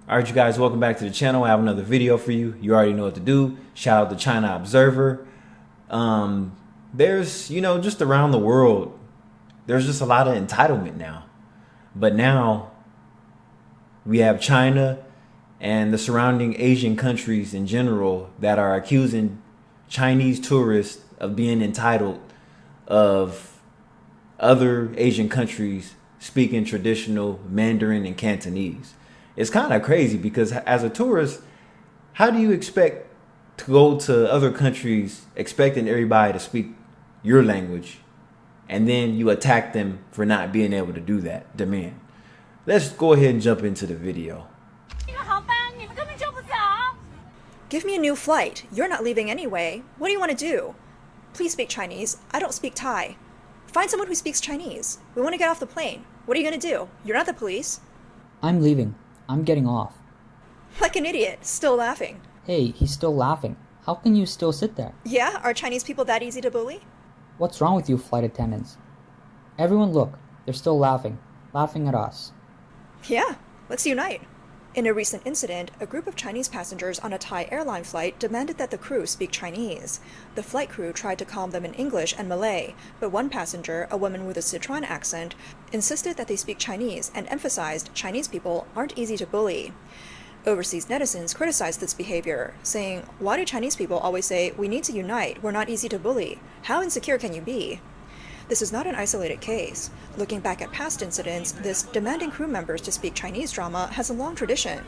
Alright, you guys, welcome back to the channel. I have another video for you. You already know what to do. Shout out to China Observer. There's, just around the world, there's just a lot of entitlement now. But now we have China and the surrounding Asian countries in general that are accusing Chinese tourists of being entitled of other Asian countries speaking traditional Mandarin and Cantonese. It's kind of crazy because as a tourist, how do you expect to go to other countries expecting everybody to speak your language and then you attack them for not being able to do that demand? Let's go ahead and jump into the video. Give me a new flight. You're not leaving anyway. What do you want to do? Please speak Chinese. I don't speak Thai. Find someone who speaks Chinese. We want to get off the plane. What are you going to do? You're not the police. I'm leaving. I'm getting off. Like an idiot, still laughing. Hey, he's still laughing. How can you still sit there? Yeah, are Chinese people that easy to bully? What's wrong with you flight attendants? Everyone look, they're still laughing at us. Yeah, let's unite. In a recent incident, a group of Chinese passengers on a Thai airline flight demanded that the crew speak Chinese. The flight crew tried to calm them in English and Malay, but one passenger, a woman with a Sichuan accent, insisted that they speak Chinese and emphasized Chinese people aren't easy to bully. Overseas netizens criticized this behavior, saying, "Why do Chinese people always say, 'We need to unite, we're not easy to bully'? How insecure can you be?" This is not an isolated case. Looking back at past incidents, this demanding crew members to speak Chinese drama has a long tradition.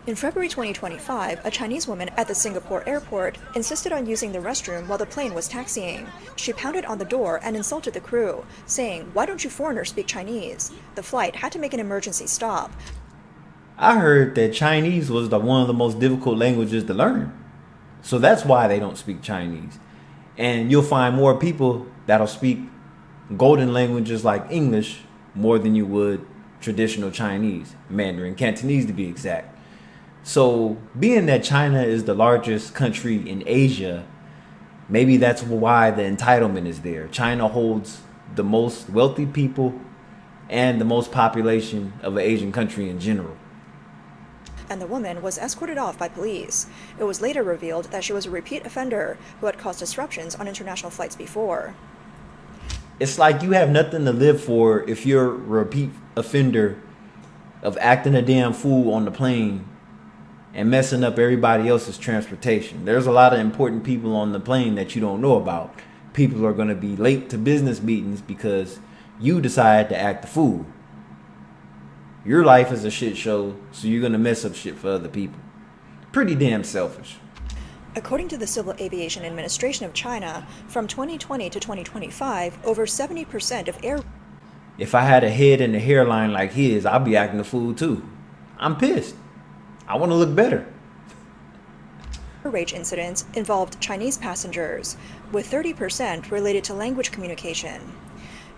In February 2025, a Chinese woman at the Singapore airport insisted on using the restroom while the plane was taxiing. She pounded on the door and insulted the crew, saying, "Why don't you foreigners speak Chinese?" The flight had to make an emergency stop. I heard that Chinese was one of the most difficult languages to learn. So that's why they don't speak Chinese. And you'll find more people that'll speak golden languages like English more than you would traditional Chinese, Mandarin, Cantonese to be exact. So being that China is the largest country in Asia, maybe that's why the entitlement is there. China holds the most wealthy people and the most population of an Asian country in general. And the woman was escorted off by police. It was later revealed that she was a repeat offender who had caused disruptions on international flights before. It's like you have nothing to live for if you're a repeat offender of acting a damn fool on the plane and messing up everybody else's transportation. There's a lot of important people on the plane that you don't know about. People are going to be late to business meetings because you decide to act a fool. Your life is a shit show, so you're going to mess up shit for other people. Pretty damn selfish. According to the Civil Aviation Administration of China, from 2020 to 2025, over 70% of air If I had a head and a hairline like his, I'd be acting a fool too. I'm pissed. I want to look better. rage incidents involved Chinese passengers, with 30% related to language communication.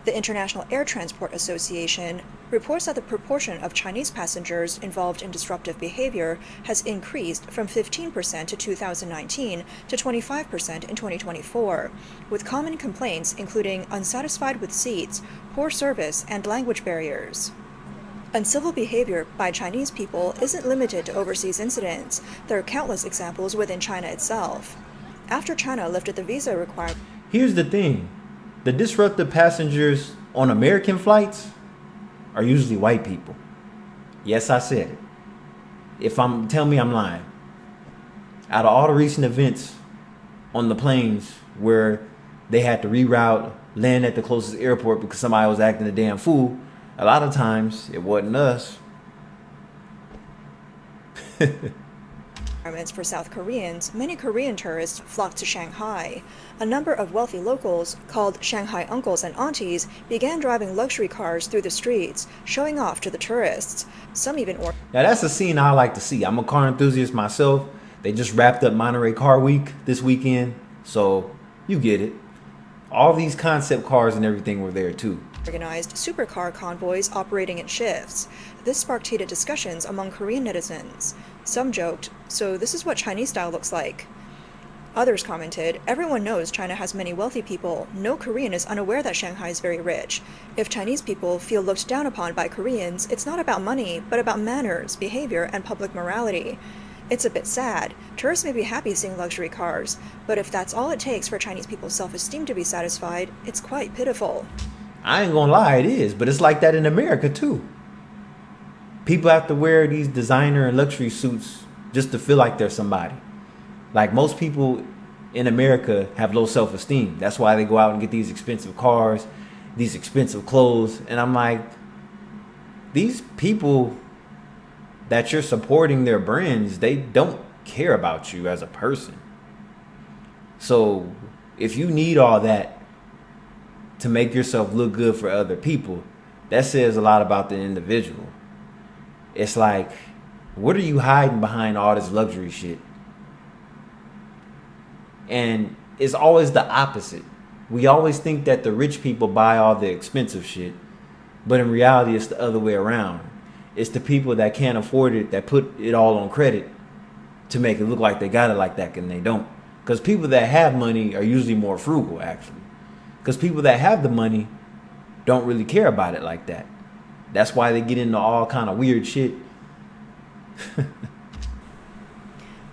The International Air Transport Association reports that the proportion of Chinese passengers involved in disruptive behavior has increased from 15% to 2019 to 25% in 2024, with common complaints including unsatisfied with seats, poor service, and language barriers. Uncivil behavior by Chinese people isn't limited to overseas incidents. There are countless examples within China itself. After China lifted the visa requirement, Here's the thing. The disruptive passengers on American flights are usually white people. Yes, I said it. Tell me I'm lying. Out of all the recent events on the planes where they had to reroute, land at the closest airport because somebody was acting a damn fool, a lot of times it wasn't us. for South Koreans, many Korean tourists flocked to Shanghai. A number of wealthy locals, called Shanghai uncles and aunties, began driving luxury cars through the streets, showing off to the tourists. Some even Now that's a scene I like to see. I'm a car enthusiast myself. They just wrapped up Monterey Car Week this weekend, so you get it. All these concept cars and everything were there too. organized supercar convoys operating in shifts. This sparked heated discussions among Korean netizens. Some joked, "So this is what Chinese style looks like." Others commented, everyone knows China has many wealthy people. No Korean is unaware that Shanghai is very rich. If Chinese people feel looked down upon by Koreans, it's not about money, but about manners, behavior, and public morality. It's a bit sad. Tourists may be happy seeing luxury cars, but if that's all it takes for Chinese people's self-esteem to be satisfied, it's quite pitiful. I ain't gonna lie, it is, but it's like that in America too. People have to wear these designer and luxury suits just to feel like they're somebody. Like most people in America have low self-esteem. That's why they go out and get these expensive cars, these expensive clothes. And I'm like, these people that you're supporting their brands, they don't care about you as a person. So if you need all that to make yourself look good for other people, that says a lot about the individual. It's like, what are you hiding behind all this luxury shit? And it's always the opposite. We always think that the rich people buy all the expensive shit, but in reality, it's the other way around. It's the people that can't afford it that put it all on credit to make it look like they got it like that, and they don't. Because people that have money are usually more frugal, actually. Because people that have the money don't really care about it like that. That's why they get into all kind of weird shit.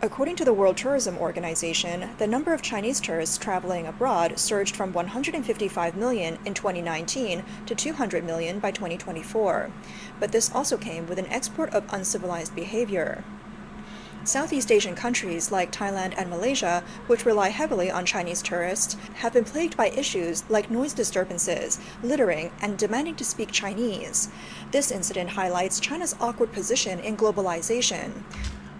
According to the World Tourism Organization, the number of Chinese tourists traveling abroad surged from 155 million in 2019 to 200 million by 2024. But this also came with an export of uncivilized behavior. Southeast Asian countries like Thailand and Malaysia, which rely heavily on Chinese tourists, have been plagued by issues like noise disturbances, littering, and demanding to speak Chinese. This incident highlights China's awkward position in globalization.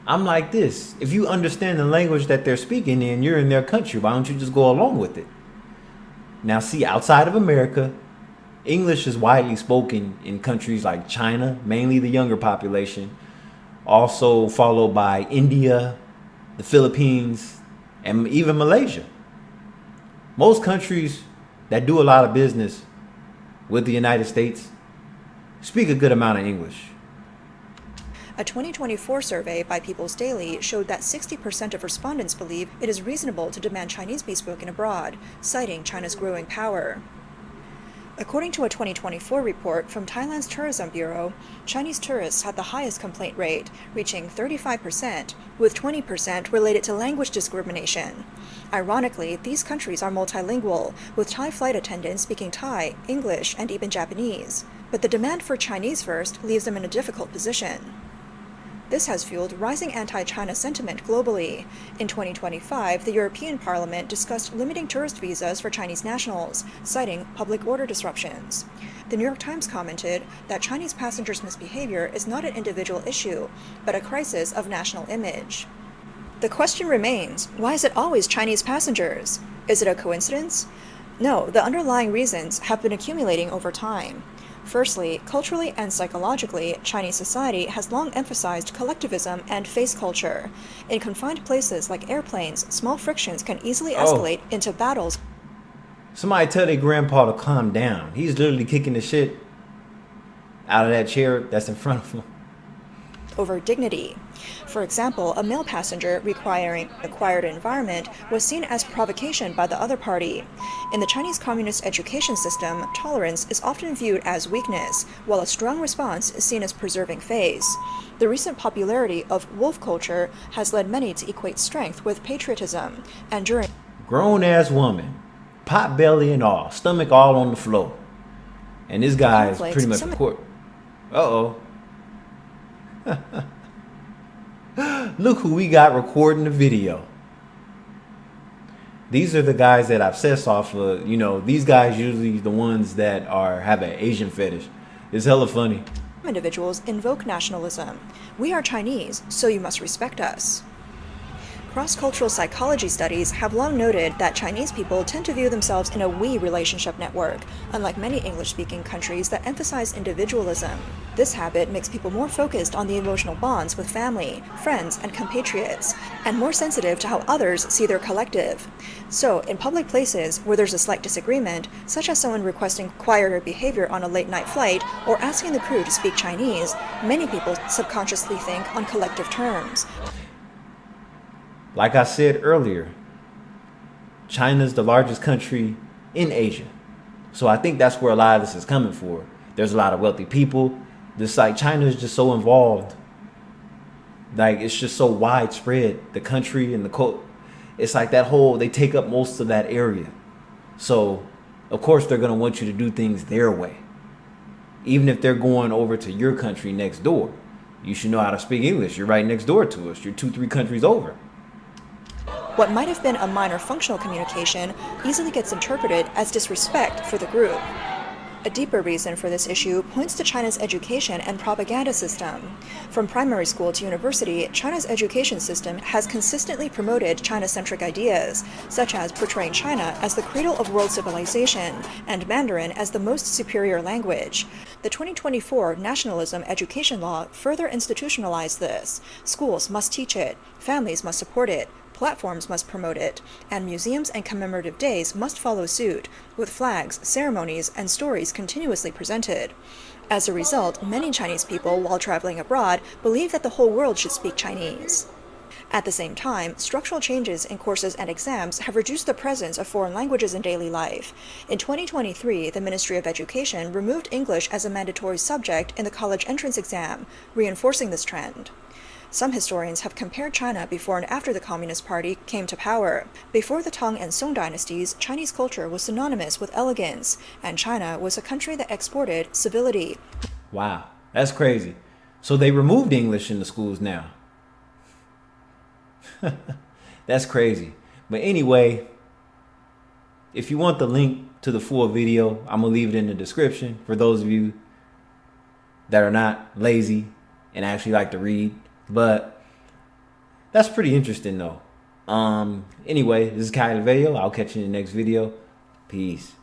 I'm like this. If you understand the language that they're speaking in, you're in their country. Why don't you just go along with it? Now, see, outside of America, English is widely spoken in countries like China, mainly the younger population, also followed by India, the Philippines, and even Malaysia. Most countries that do a lot of business with the United States speak a good amount of English. A 2024 survey by People's Daily showed that 60% of respondents believe it is reasonable to demand Chinese be spoken abroad, citing China's growing power. According to a 2024 report from Thailand's Tourism Bureau, Chinese tourists had the highest complaint rate, reaching 35%, with 20% related to language discrimination. Ironically, these countries are multilingual, with Thai flight attendants speaking Thai, English, and even Japanese. But the demand for Chinese first leaves them in a difficult position. This has fueled rising anti-China sentiment globally. In 2025, the European Parliament discussed limiting tourist visas for Chinese nationals, citing public order disruptions. The New York Times commented that Chinese passengers' misbehavior is not an individual issue, but a crisis of national image. The question remains, why is it always Chinese passengers? Is it a coincidence? No, the underlying reasons have been accumulating over time. Firstly, culturally and psychologically, Chinese society has long emphasized collectivism and face culture. In confined places like airplanes, small frictions can easily escalate into battles. Somebody tell their grandpa to calm down. He's literally kicking the shit out of that chair that's in front of him. Over dignity. For example, a male passenger requiring an acquired environment was seen as provocation by the other party. In the Chinese communist education system, tolerance is often viewed as weakness, while a strong response is seen as preserving face. The recent popularity of wolf culture has led many to equate strength with patriotism, and during Grown-ass woman, pot belly and all, stomach all on the floor. And this guy is pretty much record. Uh-oh. Look who we got recording the video. These are the guys that I've obsess off of. You know, these guys usually the ones that have an Asian fetish. It's hella funny. Individuals invoke nationalism. We are Chinese, so you must respect us. Cross-cultural psychology studies have long noted that Chinese people tend to view themselves in a we relationship network, unlike many English-speaking countries that emphasize individualism. This habit makes people more focused on the emotional bonds with family, friends, and compatriots, and more sensitive to how others see their collective. So, in public places where there's a slight disagreement, such as someone requesting quieter behavior on a late-night flight or asking the crew to speak Chinese, many people subconsciously think on collective terms. Like I said earlier, China's the largest country in Asia. So I think that's where a lot of this is coming for. There's a lot of wealthy people. This like China is just so involved. Like it's just so widespread. The country and the it's like that whole, they take up most of that area. So of course they're gonna want you to do things their way. Even if they're going over to your country next door, you should know how to speak English. You're right next door to us. You're 2-3 countries over. What might have been a minor functional communication easily gets interpreted as disrespect for the group. A deeper reason for this issue points to China's education and propaganda system. From primary school to university, China's education system has consistently promoted China-centric ideas, such as portraying China as the cradle of world civilization and Mandarin as the most superior language. The 2024 Nationalism Education Law further institutionalized this. Schools must teach it, families must support it, platforms must promote it, and museums and commemorative days must follow suit, with flags, ceremonies, and stories continuously presented. As a result, many Chinese people, while traveling abroad, believe that the whole world should speak Chinese. At the same time, structural changes in courses and exams have reduced the presence of foreign languages in daily life. In 2023, the Ministry of Education removed English as a mandatory subject in the college entrance exam, reinforcing this trend. Some historians have compared China before and after the Communist Party came to power. Before the Tang and Song dynasties, Chinese culture was synonymous with elegance, and China was a country that exported civility. Wow, that's crazy. So they removed English in the schools now. That's crazy. But anyway, if you want the link to the full video, I'm going to leave it in the description for those of you that are not lazy and actually like to read. But that's pretty interesting though. Anyway, this is Kai the video. I'll catch you in the next video. Peace.